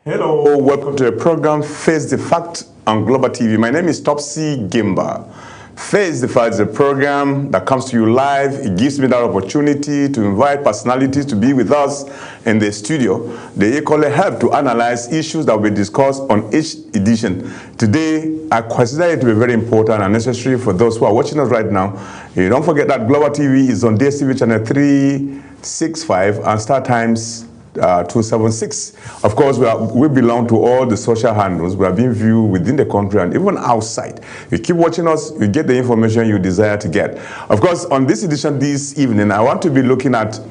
Hello, welcome to the program Face the Fact on Global TV. My name is Topsy Gimba. Face the Fact is a program that comes to you live. It gives me that opportunity to invite personalities to be with us in the studio. They equally help to analyze issues that will be discussed on each edition. Today, I consider it to be very important and necessary for those who are watching us right now. You don't forget that Global TV is on DSTV channel 365 and Star Times 276. Of course, we belong to all the social handles. We are being viewed within the country and even outside. You keep watching us, you get the information you desire to get. Of course, on this edition this evening, I want to be looking at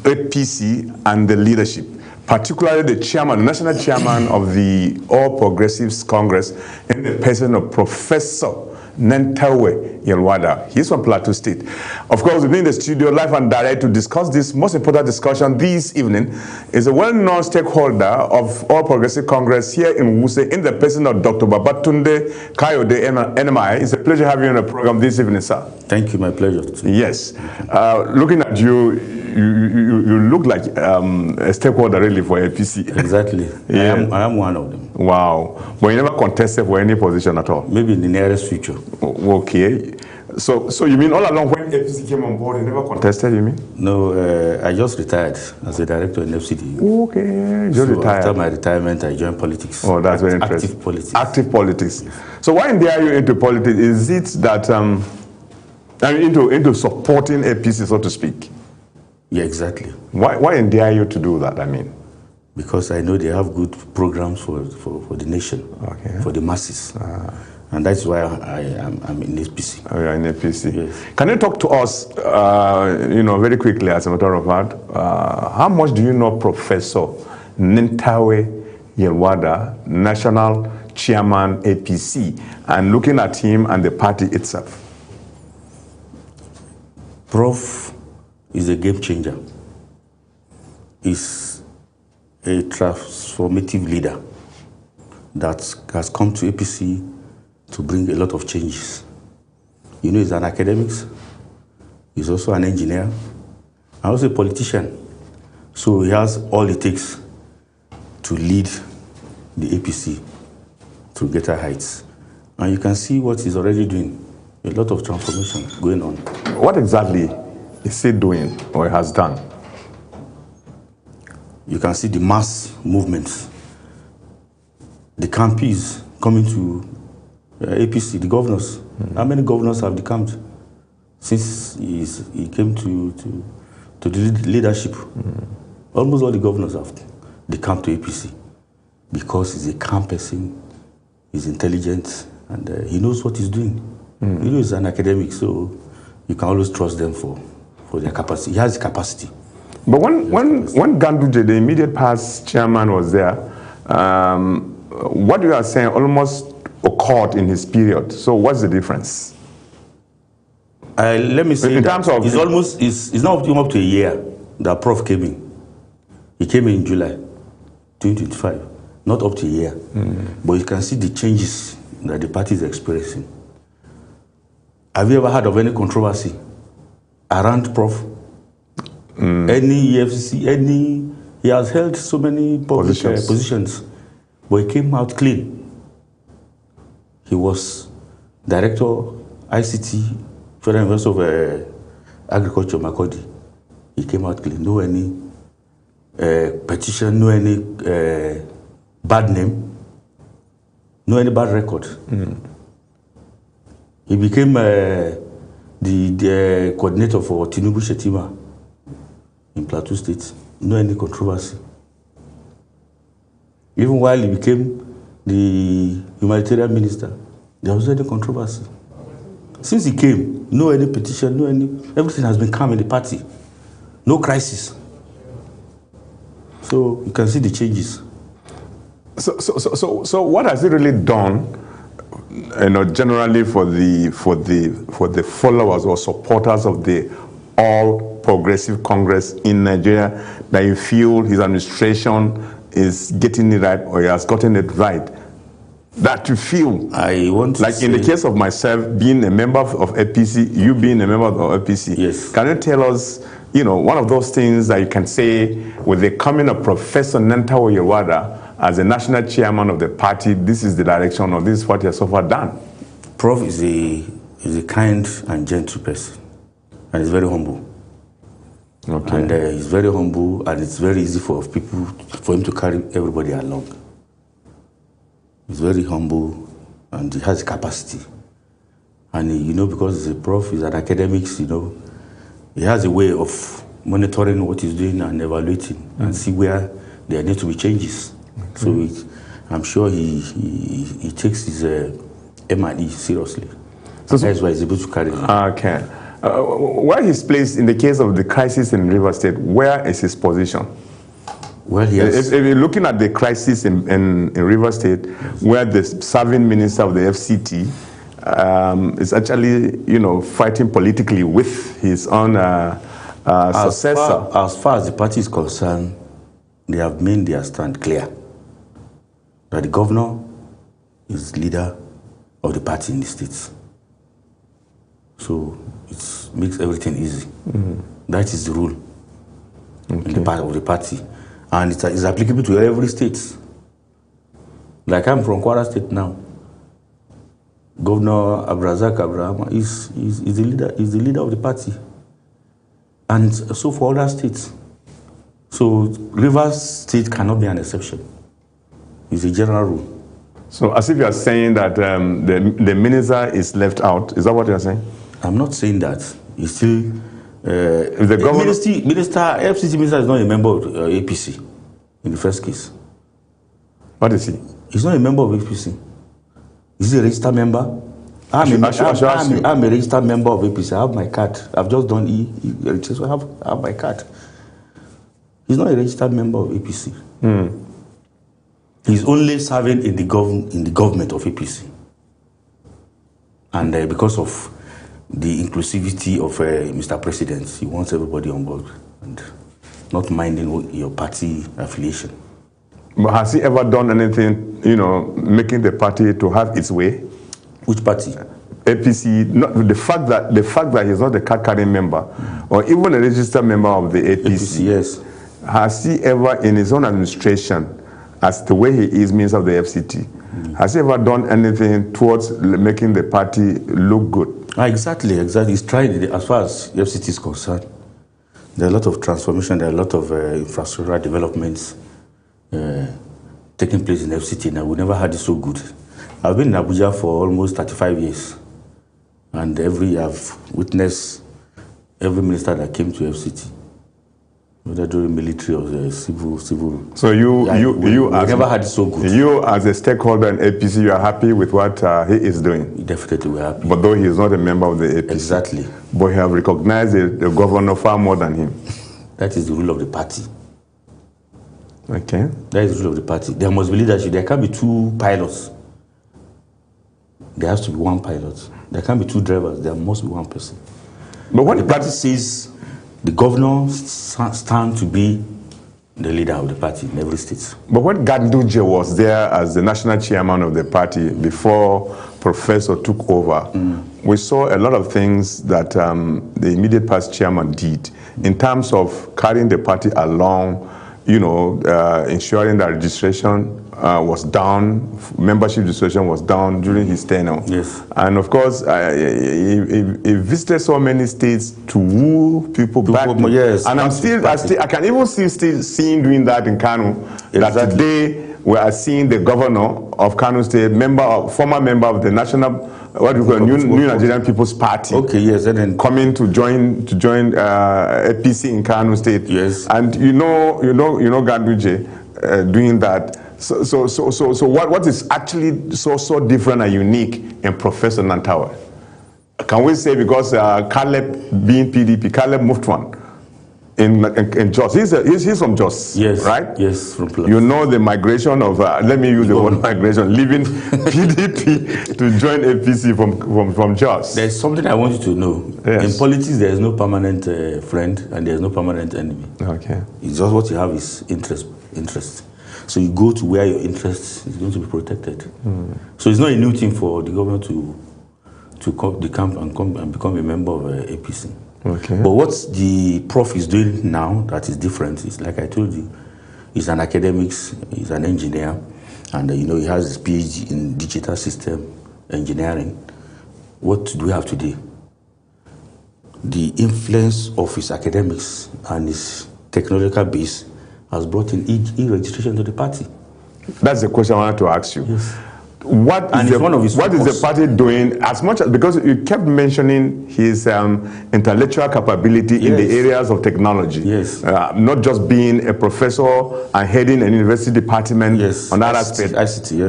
APC and the leadership, particularly the chairman, the national chairman of the All Progressives Congress, in the person of Professor Nentawe Yelwada. He's from Plateau State. Of course, we'll be in the studio live and direct to discuss this most important discussion this evening. Is a well-known stakeholder of All Progressive Congress here in Wuse, in the person of Dr. Babatunde Kayode NMI. It's a pleasure having you on the program this evening, sir. Thank you, my pleasure. Yes. Looking at you, you look like a stakeholder really for APC. Exactly. Yeah. I am one of them. Wow. But you never contested for any position at all? Maybe in the nearest future. Okay. So you mean all along when APC came on board, you never contested, you mean? No, I just retired as a director in FCD. Okay, just retired. After my retirement, I joined politics. Oh, that's very interesting. Active politics. Active politics. So why are you into politics? Is it that, into supporting APC, so to speak? Yeah, exactly. Why endear you to do that, I mean? Because I know they have good programs for the nation, okay, for the masses. And that's why I'm in APC. Oh, you're in APC. Yes. Can you talk to us, very quickly, as a matter of fact, how much do you know Professor Nentawe Yelwada, National Chairman APC, and looking at him and the party itself? Prof is a game changer. He's a transformative leader that has come to APC to bring a lot of changes. You know, he's an academic, he's also an engineer, and also a politician. So he has all it takes to lead the APC to greater heights. And you can see what he's already doing. A lot of transformation going on. What exactly is he doing or has done? You can see the mass movements. The campees coming to APC, the governors. How many governors have decamped since he came to the leadership? Almost all the governors have decamped to APC because he's a calm person, he's intelligent, and he knows what he's doing. You know, he's an academic, so you can always trust them for their capacity. He has the capacity. But when Ganduje, the immediate past chairman, was there, what you are saying almost occurred in his period. So what's the difference? Let me say in terms of it's not up to a year that Prof came in. He came in July 2025, not up to a year. But you can see the changes that the party is experiencing. Have you ever heard of any controversy around Prof? Any EFCC, he has held so many public positions, but he came out clean. He was director ICT, Federal University of Agriculture, Makurdi. He came out clean. No any petition, no any bad name, no any bad record. He became the coordinator for Tinubu Shetima in Plateau State. No any controversy. Even while he became the humanitarian minister, there was any controversy. Since he came, no any petition, no any, everything has been calm in the party. No crisis. So you can see the changes. So what has he really done, generally for the followers or supporters of the All Progressive Congress in Nigeria that you feel his administration is getting it right or he has gotten it right? That you feel, I want to like in the case of myself being a member of APC, you being a member of APC. Yes. Can you tell us, one of those things that you can say with the coming of Professor Nentawe Yelwada as the national chairman of the party, this is the direction, or this is what he has so far done? Prof is a kind and gentle person, and he's very humble. Okay. And he's very humble, and it's very easy for him to carry everybody along. He's very humble, and he has capacity. And because he's a prof, he's an academic, he has a way of monitoring what he's doing and evaluating and see where there need to be changes. Okay. So I'm sure he takes his M&E seriously. So that's why he's able to carry it. Okay. Where he's placed in the case of the crisis in River State, where is his position? Well, yes. If you're looking at the crisis in River State, where the serving minister of the FCT is actually, fighting politically with his own successor. As far as the party is concerned, they have made their stand clear that the governor is leader of the party in the states. So it makes everything easy. Mm-hmm. That is the rule in the part of the party. And it's applicable to every state. Like I'm from Kwara State now. Governor Abrazak Abraham is the leader of the party. And so for other states. So Rivers State cannot be an exception. It's a general rule. So as if you are saying that the minister is left out. Is that what you are saying? I'm not saying that. He's still... the FCT minister is not a member of APC in the first case. What is he? He's not a member of APC. He's a registered member. I'm a registered member of APC. I have my card. I've just done so I have my card. He's not a registered member of APC. Mm. He's only serving in the government of APC. And because of the inclusivity of Mr. President, he wants everybody on board and not minding your party affiliation. But has he ever done anything, making the party to have its way? Which party? APC. Not, the fact that he's not a card-carrying member, or even a registered member of the APC. Yes. Has he ever, in his own administration, as the way he is minister of the FCT, has he ever done anything towards making the party look good? Exactly. He's tried it. As far as the FCT is concerned, there are a lot of transformation, there are a lot of infrastructural developments taking place in FCT now. We never had it so good. I've been in Abuja for almost 35 years, and I've witnessed every minister that came to FCT, whether during military or civil. So you never had it so good. You, as a stakeholder in APC, you are happy with what he is doing. Definitely, we're happy. But though he is not a member of the APC. Exactly. But you have recognized the governor far more than him. That is the rule of the party. Okay. That is the rule of the party. There must be leadership. There can't be two pilots. There has to be one pilot. There can't be two drivers. There must be one person. But when the party says the governor stands to be the leader of the party in every state. But when Ganduje was there as the national chairman of the party before Professor took over, we saw a lot of things that the immediate past chairman did in terms of carrying the party along, ensuring that registration was down, membership registration was down during his tenure. Yes. And of course, he visited so many states to woo people back. Yes. And I can even still see him doing that in Kano. Exactly. That today we are seeing the governor of Kano State, former member of the national, New Nigerian People's Party. Okay, yes, and then coming to join APC in Kano State. Yes. And Ganduje doing that. So what is actually so different and unique in Professor Nantawe? Can we say because Caleb being PDP, Caleb moved one in Jos. He's from Jos, yes, right? Yes, from Plus. You know the migration of, let me use the word migration, leaving PDP to join APC from Jos. There's something I want you to know. Yes. In politics, there is no permanent friend and there is no permanent enemy. Okay. It's just what you have is interest. So you go to where your interest is going to be protected. So it's not a new thing for the government to come the camp and become a member of APC. Okay. But what the prof is doing now that is different is, like I told you, He's an academic, he's an engineer, and he has his PhD in digital system engineering. What do we have today? The influence of his academics and his technological base has brought in e-registration to the party. That's the question I wanted to ask you. Yes. What is the party doing, as much as, because you kept mentioning his intellectual capability in the areas of technology, not just being a professor and heading an university department on that aspect. ICT,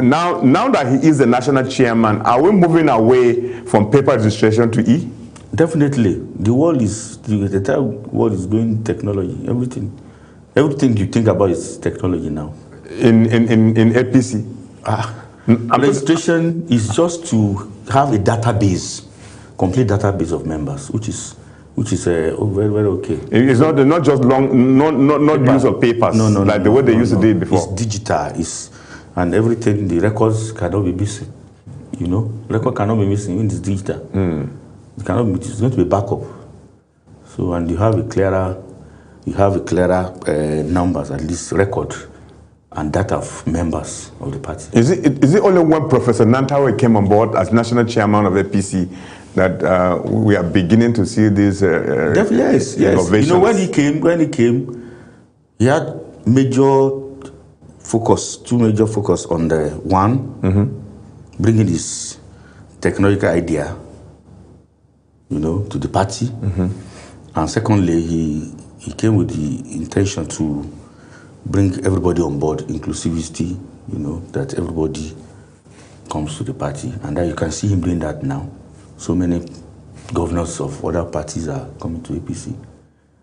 now that he is the national chairman, are we moving away from paper registration to e? Definitely. The entire world is going technology. Everything you think about is technology now. In APC? Registration is just to have a database, complete database of members, which is very, very okay. It's not just not use of papers, like the way they used to do it before. It's digital, and everything. The records cannot be missing. Record cannot be missing when it's digital. It cannot be. It's going to be backup. So, and you have a clearer numbers, at least record and data of members of the party. Is it only when Professor Nantawe came on board as national chairman of APC that we are beginning to see these yes. innovations? When he came, he had two major focus on the one, bringing his technological idea, to the party, and secondly, he came with the intention to bring everybody on board, inclusivity, that everybody comes to the party. And that you can see him doing that now. So many governors of other parties are coming to APC.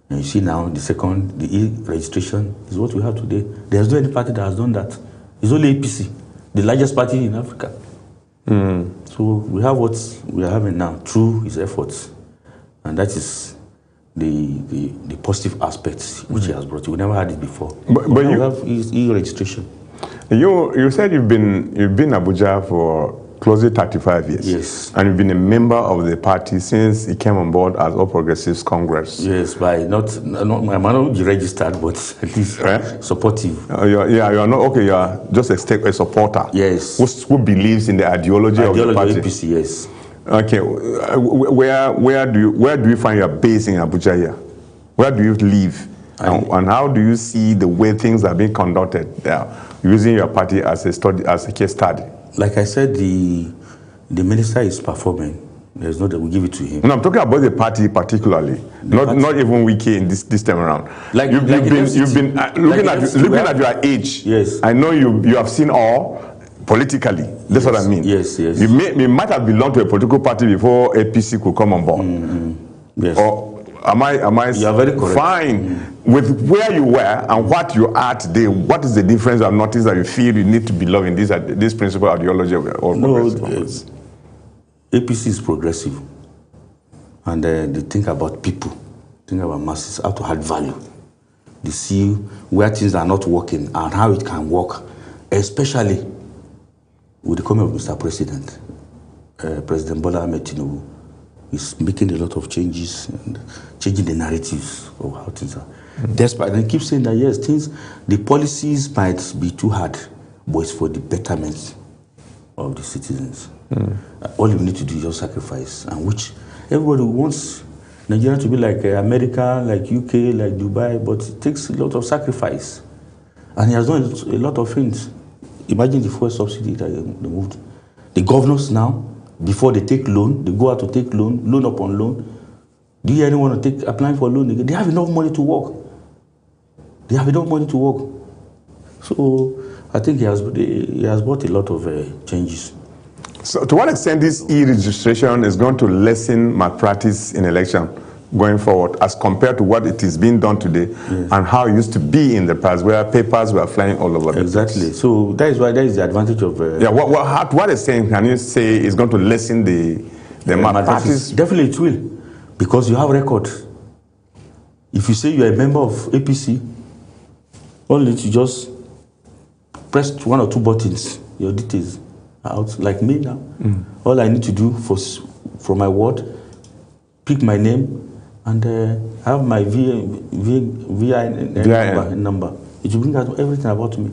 And you see now, the e-registration is what we have today. There's no any party that has done that. It's only APC, the largest party in Africa. So we have what we are having now through his efforts. And that is the positive aspects which he has brought. We never had it before. But you have e-registration. You said you've been Abuja for close to 35 years. Yes. And you've been a member of the party since it came on board as All Progressives Congress. Yes, by I might not be registered, but at least supportive. You are not okay. You are just a supporter. Yes. Who believes in the ideology of the party. APC, yes. Okay, where do you find your base in Abuja here? Where do you live? And how do you see the way things are being conducted there, using your party as a case study? Like I said, the minister is performing. There's no that we give it to him. No, I'm talking about the party particularly, not even Wiki in this time around. You've been looking at your age. Yes, I know you have seen all. Politically, that's what I mean. Yes. You might have belonged to a political party before APC could come on board. Yes. Or am I? You are very correct. Fine with where you were and what you are today. What is the difference or notice that you feel you need to belong in this principal ideology of all progressive? APC is progressive, and they think about people, think about masses, how to add value. They see where things are not working and how it can work, especially with the coming of Mr. President, President Bola Ahmed Tinubu is making a lot of changes and changing the narratives of how things are. Despite, they keep saying that yes, the policies might be too hard, but it's for the betterment of the citizens. All you need to do is just sacrifice, and which everybody wants Nigeria to be like America, like UK, like Dubai, but it takes a lot of sacrifice. And he has done a lot of things. Imagine the fuel subsidy that they moved. The governors now, before they take loan, they go out to take loan upon loan. Do you hear anyone applying for a loan? They have enough money to work. So I think he has brought a lot of changes. So to what extent this e-registration is going to lessen malpractice in election going forward as compared to what it is being done today and how it used to be in the past where papers were flying all over the place? Exactly. So that is the advantage of... What extent can you say is going to lessen the malpractice? Definitely it will, because you have record. If you say you are a member of APC, only to just press one or two buttons, your details are out. Like me now, all I need to do for my ward, pick my name, and have my VIN number. It will bring out everything about me.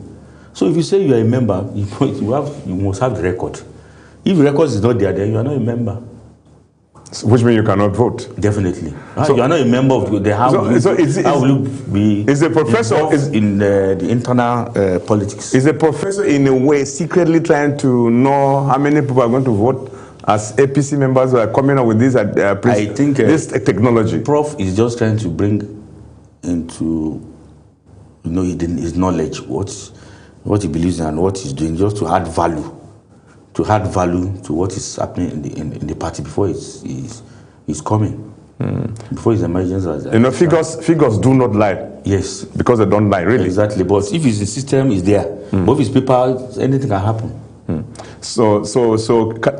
So if you say you are a member, you must have the record. If the record is not there, then you are not a member. So, which means you cannot vote. Definitely. So, you are not a member of the House. How will you be is a professor in the internal politics? Is a professor in a way secretly trying to know how many people are going to vote as APC members who are coming up with this? I think this technology. Prof is just trying to bring into his knowledge what he believes in and what he's doing, just to add value to what is happening in the party before he's coming. Before his emergence. Figures do not lie. Yes. Because they don't lie, really. Exactly. But if his system is there, both his paper, anything can happen. So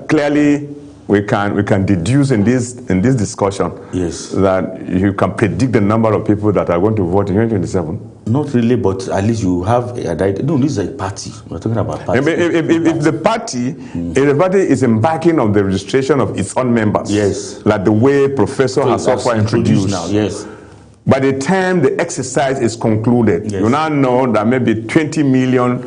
clearly we can deduce in this discussion, yes, that you can predict the number of people that are going to vote in 2027. Not really, but at least you have a idea. No, this is a party. We're talking about party. If the party is embarking on the registration of its own members, yes, like the way Professor Hassofa introduced now, yes. By the time the exercise is concluded, yes, you now know that maybe 20 million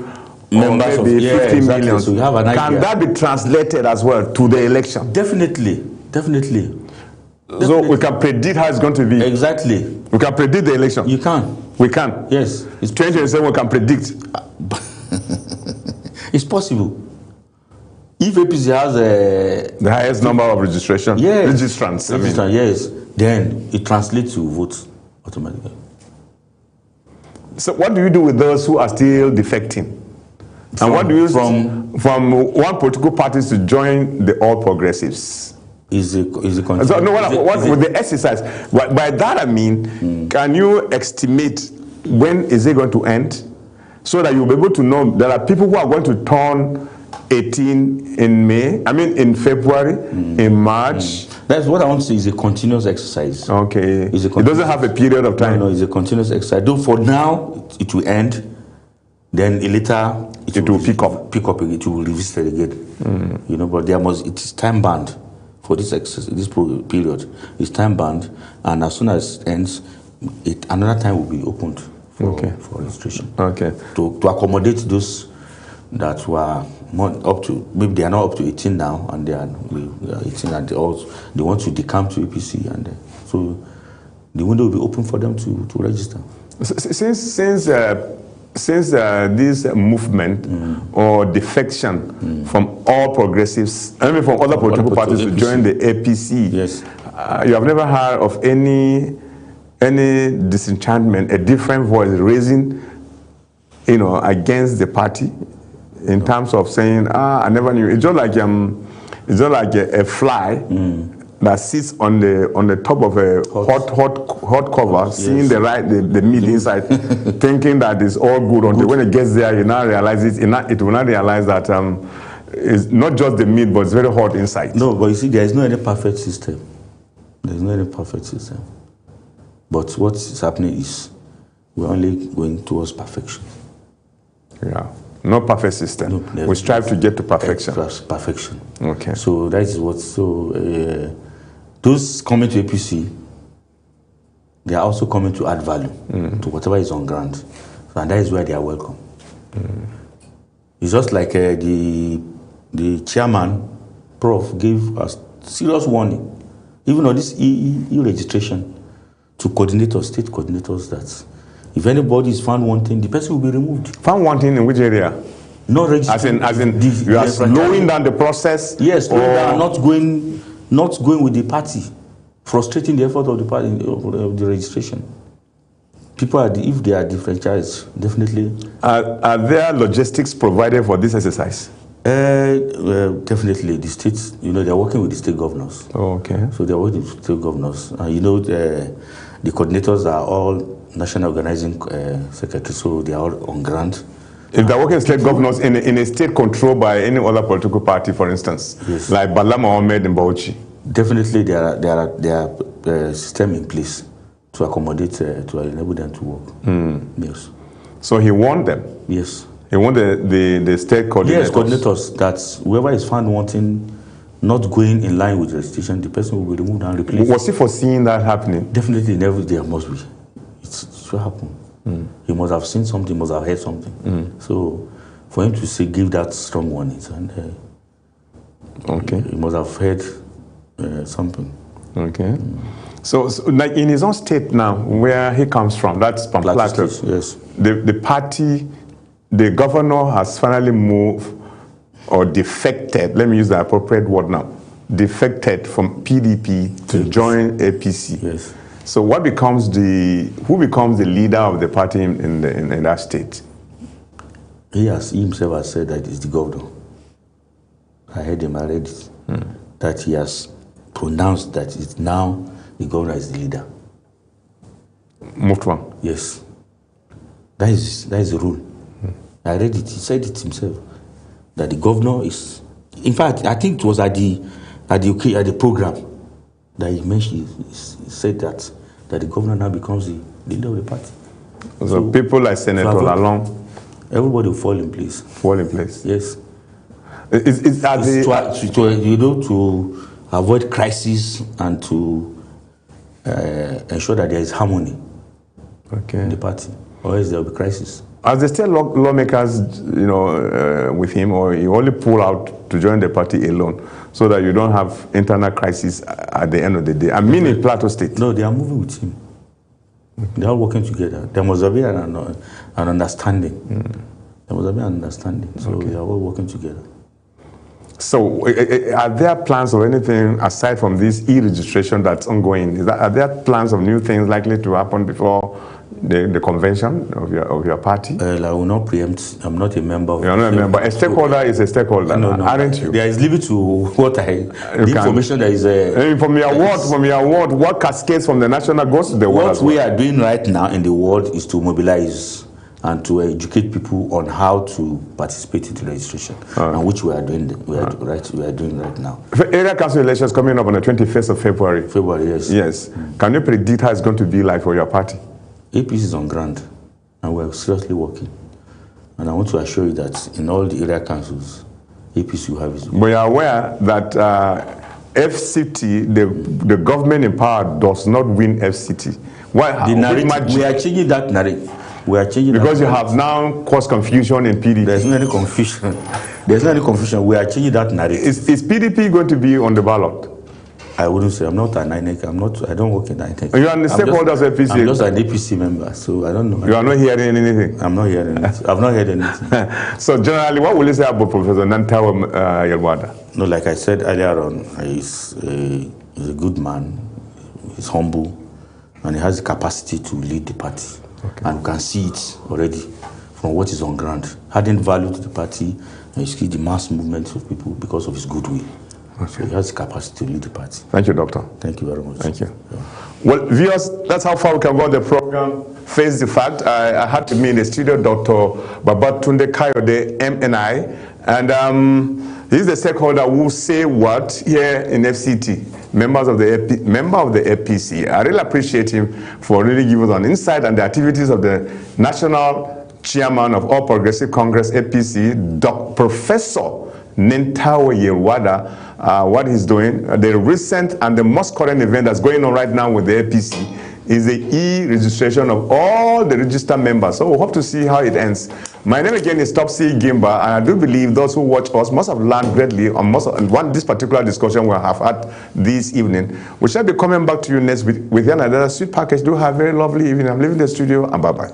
members, or maybe 50 million. So you have an idea. Can that be translated as well to the election? Definitely. So we can predict how it's going to be. Exactly. We can predict the election. You can. We can. Yes. It's 2027. We can predict. It's possible. If APC has the highest number of registration, yes, registrants, yes, then it translates to votes automatically. So what do you do with those who are still defecting? And what do you from one political party to join the All Progressives? Is a so, no, what with the exercise? By that I mean, can you estimate when is it going to end, so that you'll be able to know there are people who are going to turn 18 in February, in March. That's what I want to say. Is a continuous exercise. Okay. It doesn't have a period of time. No, it's a continuous exercise. Though for now it will end, then later it will pick up. It will revisit again. But it is time bound. For this exercise, this period is time bound, and as soon as it ends, another time will be opened for registration. Okay. To accommodate those that were up to, maybe they are not up to 18 now, and they are 18, and they want to decamp to APC, and so the window will be open for them to register. Since this movement or defection from All Progressives, from other political parties to join the APC, yes, you have never heard of any disenchantment, a different voice raising, against the party, in terms of saying, I never knew. It's just like a fly that sits on the top of a hot cover, yes, seeing the meat inside, thinking that it's all good. Until when it gets there, you now realize it will not realize that it's not just the meat, but it's very hot inside. No, but you see, there is no any perfect system. There is no any perfect system. But what is happening is we're only going towards perfection. Yeah. No perfect system. No, we strive to get to perfection. Perfection. Okay. So that is what. So those coming to APC, they are also coming to add value to whatever is on ground, and that is where they are welcome. It's just like the chairman, Prof, gave us serious warning, even on this e-registration, to coordinators, state coordinators, that if anybody is found wanting, the person will be removed. Found wanting in which area? No registration. As in you are slowing down the process? Yes, slowing down, not going with the party, frustrating the effort of the party of the registration. People if they are differentiated, definitely. Are there logistics provided for this exercise? Definitely, the states. They are working with the state governors. Oh, okay. So they are working with state governors. The coordinators are all national organizing secretaries, so they are all on grant. If they're working state governors in a state controlled by any other political party, for instance, yes, like Bala Mohammed in Bauchi, definitely there are system in place to accommodate, to enable them to work. Yes. So he warned them. Yes. He warned the state coordinators. Yes, coordinators, that whoever is found wanting, not going in line with the registration, the person will be removed and replaced. Was he foreseeing that happening? Definitely, there must be. It should happen. He must have seen something, must have heard something. So for him to say, give that strong warnings, and okay, he must have heard something. Okay. So, like in his own state now, where he comes from, that's from Plateau. Yes. The party, the governor has finally moved or defected, let me use the appropriate word now, defected from PDP to join APC. Yes. So who becomes the leader of the party in that state? He himself has said that it's the governor. I heard him, I read it, that he has pronounced that it's now the governor is the leader. Mutwa? Yes. That is the rule. I read it, he said it himself, that the governor is, in fact, I think it was at the program that he mentioned, he said that the governor now becomes the leader of the party. So people like Senator Lalong, everybody will fall in place. Fall in place. Yes. To avoid crisis and to ensure that there is harmony in the party, or else there will be crisis. As the state lawmakers, with him, or you only pull out to join the party alone, so that you don't have internal crisis at the end of the day. I mean, in Plateau State. No, they are moving with him. They are working together. There must be an understanding. There must be an understanding. So they are all working together. So, are there plans of anything aside from this e-registration that's ongoing? Are there plans of new things likely to happen before the convention of your party? I will not preempt. I'm not a member of. You're not a member. A stakeholder is a stakeholder, no, aren't you? There is limit to what the information that is. From your word, what cascades from the national goes to the world. What we are doing right now in the world is to mobilize and to educate people on how to participate in the registration, and which we are doing. We are doing right now. Area council elections coming up on the 21st of February. February, yes. Yes. Can you predict how it's going to be like for your party? APC is on ground, and we're seriously working. And I want to assure you that in all the area councils, APC will have its. We are aware that FCT, the government in power, does not win FCT. Why? The narrative, we are changing that narrative. We are changing because you have now caused confusion in PDP. There's no any confusion. There's no any confusion. We are changing that narrative. Is PDP going to be on the ballot? I wouldn't say. I'm not an INEC. I don't work in INEC. You are the stakeholders of APC. I'm just an APC member, so I don't know. You are not hearing anything? I'm not hearing anything. I've not heard anything. So generally, what will you say about Professor Nantawe Yelwada? No, like I said earlier on, he's a good man. He's humble, and he has the capacity to lead the party. Okay. And we can see it already from what is on ground. Adding value to the party, and you see the mass movement of people because of his goodwill. Okay. So he has the capacity to lead the party. Thank you, Doctor. Thank you very much. Thank you. Yeah. Well, viewers, that's how far we can go on the program. Face the fact. I had with me in the studio Dr. Babatunde Kayode, MNI, and he's the stakeholder who say what here in FCT. Member of the APC. I really appreciate him for really giving us an insight on the activities of the national chairman of All Progressive Congress, APC, Professor Nantawe Yelwada, what he's doing. The recent and the most current event that's going on right now with the APC is the e-registration of all the registered members. So we hope to see how it ends. My name again is Topsy Gimba, and I do believe those who watch us must have learned greatly on this particular discussion we have had this evening. We shall be coming back to you next week with another sweet package. Do have a very lovely evening. I'm leaving the studio, and bye-bye.